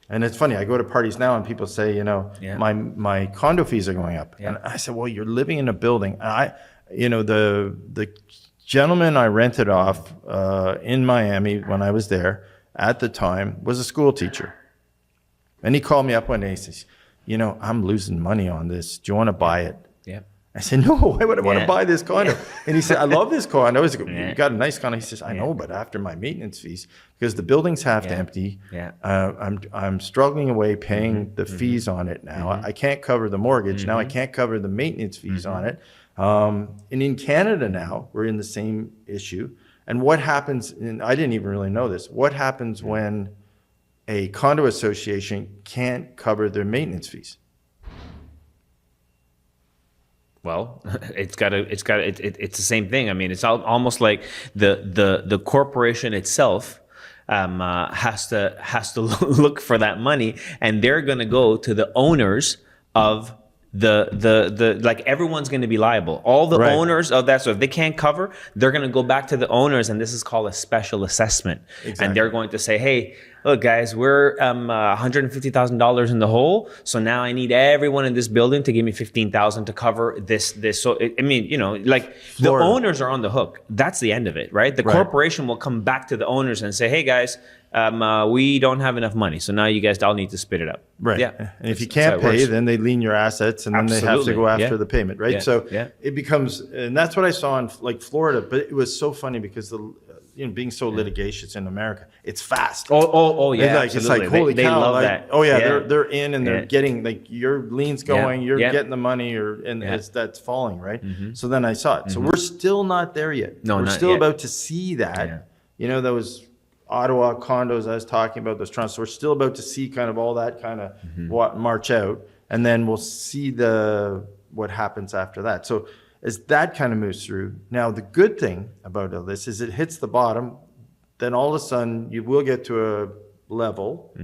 Speaker 1: And it's funny, I go to parties now and people say, you know,
Speaker 2: Yeah.
Speaker 1: my condo fees are going up.
Speaker 2: Yeah.
Speaker 1: And I said, well, you're living in a building. And you know, the gentleman I rented off in Miami when I was there at the time was a school teacher. And he called me up one day and says, you know, I'm losing money on this. Do you want to buy it?
Speaker 2: Yeah.
Speaker 1: I said, no, why would I want to
Speaker 2: Yeah.
Speaker 1: buy this condo? And he said, I love this condo. I was like,
Speaker 2: Yeah.
Speaker 1: you got a nice condo. He says, I know, but after my maintenance fees, because the building's half
Speaker 2: Yeah.
Speaker 1: empty,
Speaker 2: Yeah.
Speaker 1: I'm struggling away paying the fees on it now. I can't cover the mortgage. Now I can't cover the maintenance fees on it. And in Canada now, we're in the same issue. And what happens, and I didn't even really know this, what happens when a condo association can't cover their maintenance fees?
Speaker 2: Well, it's the same thing. I mean, it's almost like the corporation itself has to look for that money, and they're going to go to the owners of the like everyone's going to be liable. All the
Speaker 1: Right.
Speaker 2: owners of that. So if they can't cover, they're going to go back to the owners, and this is called a special assessment.
Speaker 1: Exactly.
Speaker 2: And they're going to say, hey, look, guys, we're $150,000 in the hole. So now I need everyone in this building to give me $15,000 to cover this. So I mean, you know, like the
Speaker 1: Florida.
Speaker 2: owners are on the hook. That's the end of it, right? The
Speaker 1: Right.
Speaker 2: corporation will come back to the owners and say, hey, guys, we don't have enough money. So now you guys all need to spit it up.
Speaker 1: Right.
Speaker 2: Yeah.
Speaker 1: And if you
Speaker 2: That's how
Speaker 1: can't
Speaker 2: it
Speaker 1: pay,
Speaker 2: works.
Speaker 1: then they lien your assets and then they have to
Speaker 2: Absolutely.
Speaker 1: go after
Speaker 2: Yeah.
Speaker 1: the payment, right?
Speaker 2: Yeah.
Speaker 1: So
Speaker 2: Yeah.
Speaker 1: it becomes, and that's what I saw in like Florida, but it was so funny because being so litigious in America, it's fast.
Speaker 2: Oh, yeah.
Speaker 1: It's like
Speaker 2: absolutely.
Speaker 1: holy
Speaker 2: they
Speaker 1: cow!
Speaker 2: love
Speaker 1: like,
Speaker 2: that.
Speaker 1: Oh yeah, they're in and they're
Speaker 2: Yeah.
Speaker 1: getting like your lien's going, you're
Speaker 2: Yeah.
Speaker 1: getting the money, and
Speaker 2: Yeah.
Speaker 1: that's falling, right? So then I saw it. So we're still not there yet.
Speaker 2: No,
Speaker 1: we're
Speaker 2: not
Speaker 1: still
Speaker 2: yet.
Speaker 1: about to see that.
Speaker 2: Yeah.
Speaker 1: You know, those Ottawa condos I was talking about, those Toronto. So we're still about to see kind of all that kind of march out, and then we'll see what happens after that. So as that kind of moves through, now the good thing about all this is it hits the bottom, then all of a sudden you will get to a level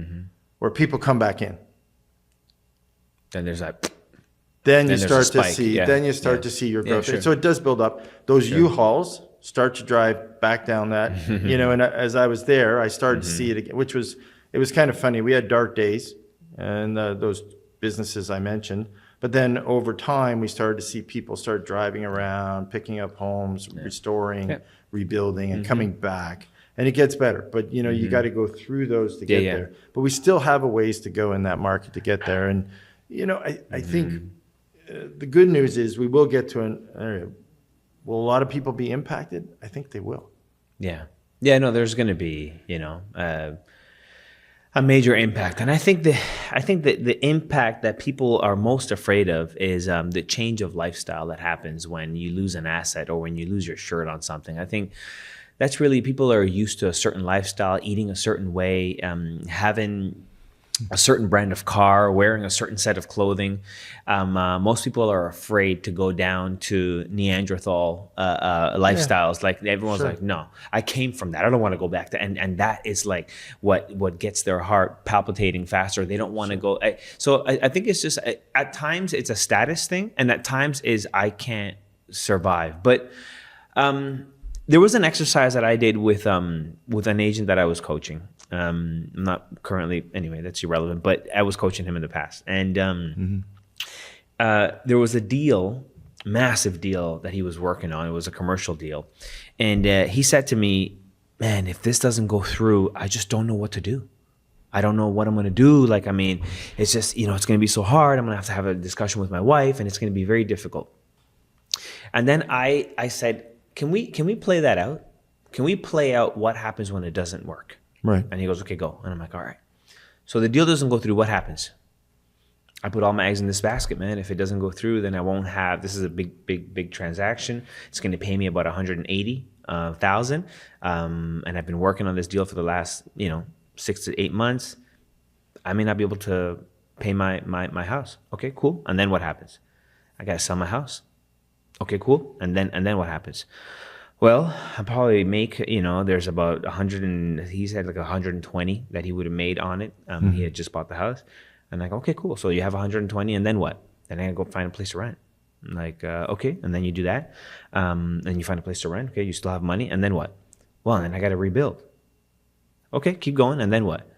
Speaker 1: where people come back in.
Speaker 2: Then there's that.
Speaker 1: Then you
Speaker 2: Then there's a
Speaker 1: start to
Speaker 2: spike.
Speaker 1: see.
Speaker 2: Yeah.
Speaker 1: Then you start
Speaker 2: Yeah.
Speaker 1: to see your
Speaker 2: Yeah,
Speaker 1: growth.
Speaker 2: sure.
Speaker 1: So it does build up. Those U-Hauls start to drive back down that. You know, and as I was there, I started to see it again, it was kind of funny. We had dark days, and those businesses I mentioned. But then over time, we started to see people start driving around, picking up homes, restoring,
Speaker 2: Yeah.
Speaker 1: rebuilding, and coming back. and it gets better. But you got to go through those to get there. But we still have a ways to go in that market to get there. And I think the good news is we will get to an area. Will a lot of people be impacted? I think they will.
Speaker 2: Yeah. No, there's going to be a major impact, and I think that the impact that people are most afraid of is the change of lifestyle that happens when you lose an asset or when you lose your shirt on something. I think that's really, people are used to a certain lifestyle, eating a certain way, having a certain brand of car, wearing a certain set of clothing. Most people are afraid to go down to Neanderthal lifestyles. Like everyone's like, no, I came from that. I don't want to go back to, and that is like what gets their heart palpitating faster. They don't want to go. So I think it's just, at times it's a status thing, and at times is I can't survive. But there was an exercise that I did with an agent that I was coaching. I'm not currently, anyway, that's irrelevant, but I was coaching him in the past. And there was a deal, massive deal that he was working on. It was a commercial deal. And he said to me, man, if this doesn't go through, I just don't know what to do. I don't know what I'm going to do. Like, I mean, it's just, it's going to be so hard. I'm going to have a discussion with my wife, and it's going to be very difficult. And then I said, can we play that out? Can we play out what happens when it doesn't work?
Speaker 1: Right.
Speaker 2: And he goes, okay, go. And I'm like, all right. So the deal doesn't go through. What happens? I put all my eggs in this basket, man. If it doesn't go through, then I won't have, this is a big transaction. It's going to pay me about $180,000. And I've been working on this deal for the last, 6 to 8 months. I may not be able to pay my house. Okay, cool. And then what happens? I got to sell my house. Okay, cool. And then what happens? Well, I probably make, there's about 100 and he said like 120 that he would have made on it. He had just bought the house. And I go, okay, cool. So you have 120 and then what? Then I gotta go find a place to rent. I'm like, okay. And then you do that. And you find a place to rent. Okay, you still have money. And then what? Well, then I got to rebuild. Okay, keep going. And then what?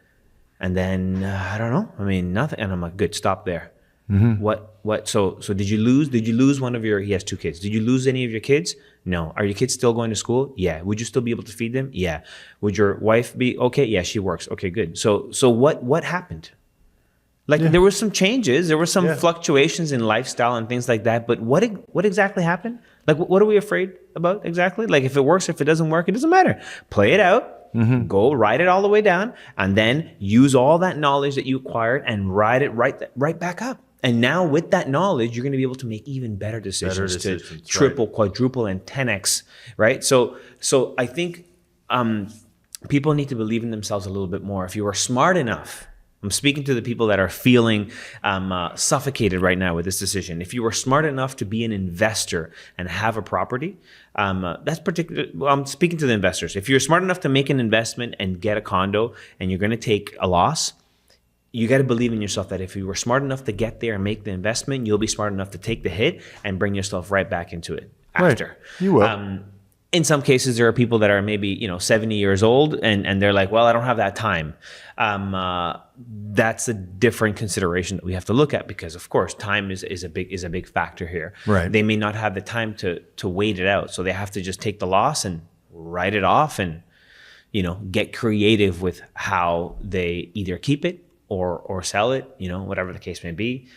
Speaker 2: And then, I don't know. I mean, nothing. And I'm like, good, stop there. What? So did you lose one of he has 2 kids. Did you lose any of your kids? No. Are your kids still going to school? Yeah. Would you still be able to feed them? Yeah. Would your wife be okay? Yeah, she works. Okay, good. So what happened? Like there were some changes, there were some fluctuations in lifestyle and things like that. But what exactly happened? Like what are we afraid about exactly? Like if it works, if it doesn't work, it doesn't matter. Play it out. Go write it all the way down, and then use all that knowledge that you acquired and ride it right back up. And now with that knowledge, you're going to be able to make even better decisions to triple, quadruple, and 10x, right? So I think people need to believe in themselves a little bit more. If you are smart enough, I'm speaking to the people that are feeling suffocated right now with this decision. If you are smart enough to be an investor and have a property, that's particular. Well, I'm speaking to the investors. If you're smart enough to make an investment and get a condo and you're going to take a loss, you got to believe in yourself that if you were smart enough to get there and make the investment, you'll be smart enough to take the hit and bring yourself right back into it after.
Speaker 1: Right. You will.
Speaker 2: In some cases, there are people that are maybe 70 years old and they're like, well, I don't have that time. That's a different consideration that we have to look at because, of course, time is a big factor here.
Speaker 1: Right.
Speaker 2: They may not have the time to wait it out, so they have to just take the loss and write it off and get creative with how they either keep it or sell it, whatever the case may be.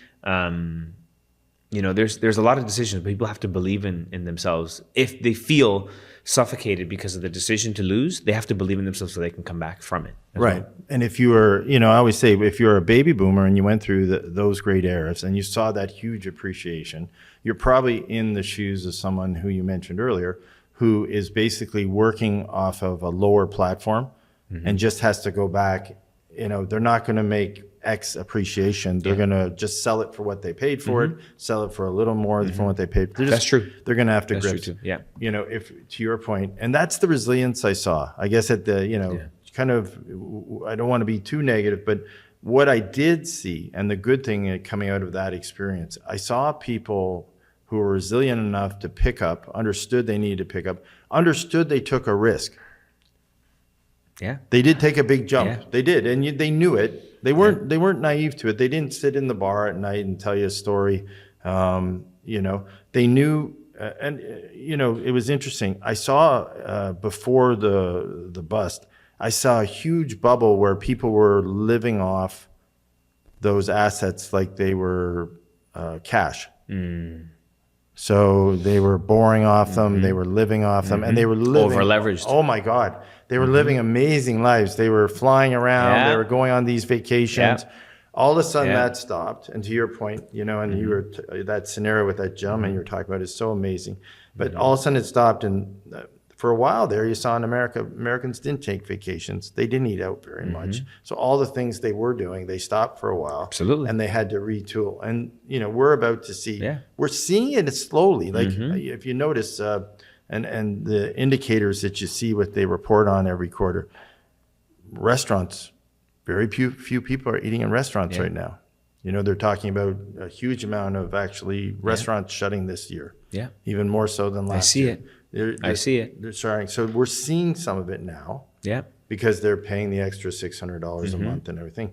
Speaker 2: There's a lot of decisions, but people have to believe in themselves. If they feel suffocated because of the decision to lose, they have to believe in themselves so they can come back from it.
Speaker 1: Right. Well. And if you were, I always say, if you're a baby boomer and you went through those great eras and you saw that huge appreciation, you're probably in the shoes of someone who you mentioned earlier, who is basically working off of a lower platform and just has to go back. They're not going to make X appreciation. They're going to just sell it for what they paid for it, sell it for a little more from what they paid.
Speaker 2: That's true.
Speaker 1: They're going to have to
Speaker 2: That's
Speaker 1: grip.
Speaker 2: True too. Yeah.
Speaker 1: If to your point, and that's the resilience I saw. I guess at the, kind of, I don't want to be too negative, but what I did see, and the good thing coming out of that experience, I saw people who were resilient enough to pick up, understood they needed to pick up, understood they took a risk.
Speaker 2: Yeah.
Speaker 1: They did take a big jump.
Speaker 2: Yeah.
Speaker 1: They did, and they knew it. They weren't naive to it. They didn't sit in the bar at night and tell you a story. They knew It was interesting. I saw before the bust, I saw a huge bubble where people were living off those assets like they were cash. So they were borrowing off them, they were living off them, and they were living
Speaker 2: Over leveraged.
Speaker 1: Oh my God, they were living amazing lives. They were flying around. They were going on these vacations. All of a sudden that stopped. And to your point, and you were that scenario with that gentleman you were talking about is so amazing. But all of a sudden it stopped, and for a while there, you saw in America, Americans didn't take vacations. They didn't eat out very much. So all the things they were doing, they stopped for a while.
Speaker 2: Absolutely.
Speaker 1: And they had to retool. And, we're about to see, we're seeing it slowly. Like if you notice, and the indicators that you see what they report on every quarter, restaurants, very few people are eating in restaurants right now. They're talking about a huge amount of actually restaurants shutting this year. Yeah. Even more so than last year. I see it. They're starting. So we're seeing some of it now. Yeah. Because they're paying the extra $600 a month and everything.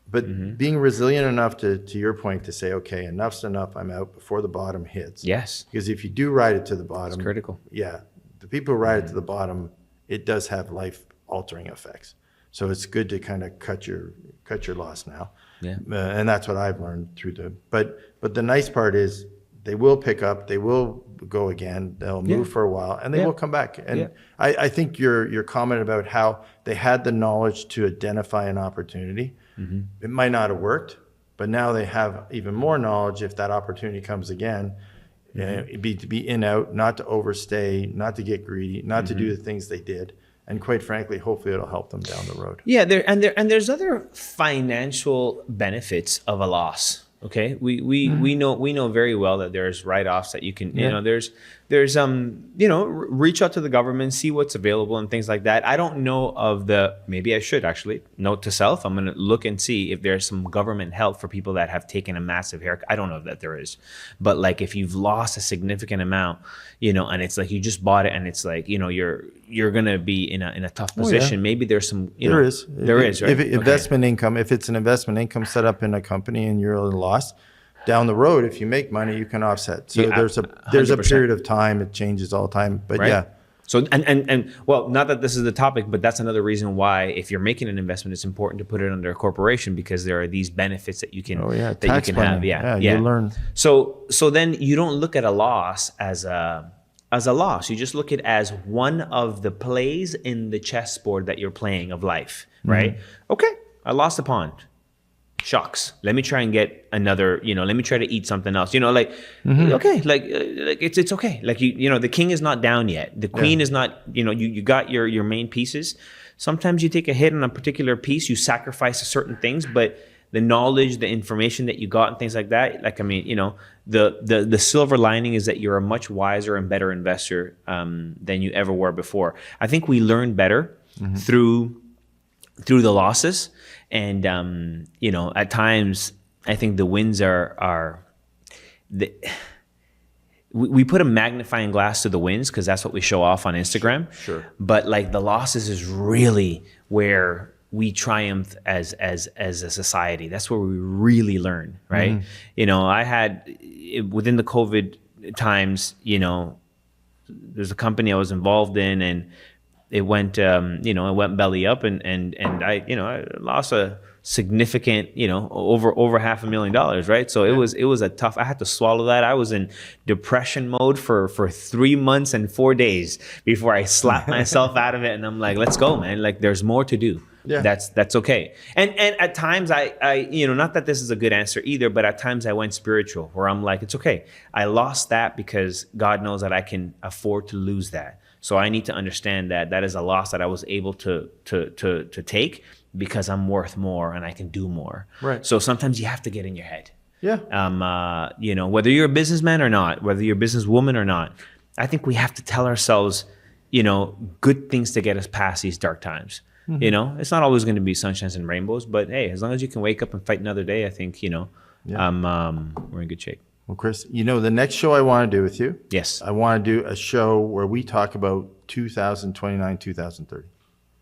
Speaker 1: But being resilient enough to your point to say, okay, enough's enough. I'm out before the bottom hits. Yes. Because if you do ride it to the bottom, it's critical. Yeah. The people who ride it to the bottom, it does have life altering effects. So it's good to kind of cut your loss now. Yeah. And that's what I've learned through but the nice part is they will pick up, they will go again, they'll move for a while, and they will come back. And I think your comment about how they had the knowledge to identify an opportunity, it might not have worked, but now they have even more knowledge if that opportunity comes again, to be in out, not to overstay, not to get greedy, not to do the things they did. And quite frankly, hopefully it'll help them down the road. Yeah,
Speaker 2: there's other financial benefits of a loss. Okay, we know very well that there's write-offs that you can there's reach out to the government, see what's available and things like that. I don't know of maybe I should actually note to self. I'm going to look and see if there's some government help for people that have taken a massive haircut. I don't know that there is, but like if you've lost a significant amount, and it's like you just bought it and it's like you're going to be in a tough position. Maybe there's some there is right?
Speaker 1: If investment income, if it's an investment income set up in a company and you're at a loss, down the road, if you make money, you can offset. So there's a 100%. Period of time. It changes all the time, but yeah.
Speaker 2: So and well, not that this is the topic, but that's another reason why if you're making an investment, it's important to put it under a corporation because there are these benefits that you can that you can have. Yeah,
Speaker 1: you learn.
Speaker 2: So then you don't look at a loss as a loss. You just look at it as one of the plays in the chessboard that you're playing of life, right? Okay, I lost a pawn. Shucks, let me try and get another, let me try to eat something else, okay, like it's okay. Like, the king is not down yet. The queen is not, you got your main pieces. Sometimes you take a hit on a particular piece, you sacrifice certain things, but the knowledge, the information that you got and things like that, the silver lining is that you're a much wiser and better investor than you ever were before. I think we learn better through the losses. And, at times, I think the wins we put a magnifying glass to the wins because that's what we show off on Instagram. Sure. But like the losses is really where we triumph as a society. That's where we really learn, right? I had, within the COVID times, there's a company I was involved in and it went, it went belly up, and I lost a significant, over $500,000, right? So it was a tough. I had to swallow that. I was in depression mode for 3 months and 4 days before I slapped myself out of it, and I'm like, let's go, man. Like, there's more to do. Yeah. That's okay. And at times I not that this is a good answer either, but at times I went spiritual, where I'm like, it's okay. I lost that because God knows that I can afford to lose that. So I need to understand that is a loss that I was able to take because I'm worth more and I can do more. Right. So sometimes you have to get in your head. Yeah. Whether you're a businessman or not, whether you're a businesswoman or not, I think we have to tell ourselves, good things to get us past these dark times. It's not always going to be sunshines and rainbows, but hey, as long as you can wake up and fight another day, I think, we're in good shape.
Speaker 1: Well, Chris, the next show I want to do with you.
Speaker 2: Yes.
Speaker 1: I want to do a show where we talk about 2029, 2030.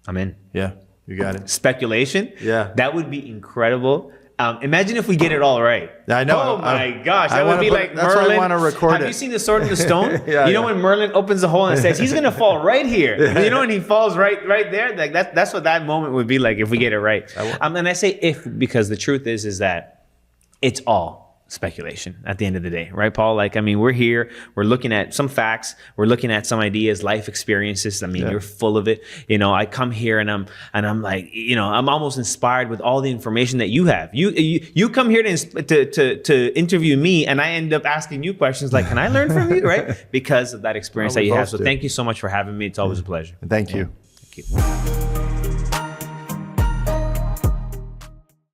Speaker 2: I'm in.
Speaker 1: Yeah, you got it.
Speaker 2: Speculation?
Speaker 1: Yeah.
Speaker 2: That would be incredible. Imagine if we get it all right.
Speaker 1: I know.
Speaker 2: Oh my gosh,
Speaker 1: I
Speaker 2: that would
Speaker 1: wanna
Speaker 2: be
Speaker 1: put-
Speaker 2: like
Speaker 1: that's why I
Speaker 2: Merlin.
Speaker 1: wanna record
Speaker 2: Have
Speaker 1: it.
Speaker 2: you seen The Sword in the Stone?
Speaker 1: Yeah,
Speaker 2: you know
Speaker 1: yeah.
Speaker 2: when Merlin opens the hole and says he's gonna fall right here. You know, and he falls right there. Like that's what that moment would be like if we get it right. And I say if because the truth is that it's all speculation at the end of the day, right, Paul? Like, I mean, we're here, we're looking at some facts, we're looking at some ideas, life experiences. I mean, you're full of it. You know, I come here and I'm like, you know, I'm almost inspired with all the information that you have. You come here to interview me, and I end up asking you questions like, can I learn from you, right? Because of that experience
Speaker 1: Well,
Speaker 2: that
Speaker 1: we
Speaker 2: you have.
Speaker 1: both
Speaker 2: So
Speaker 1: do.
Speaker 2: thank you so much for having me. It's always a pleasure.
Speaker 1: Thank you.
Speaker 2: Thank you.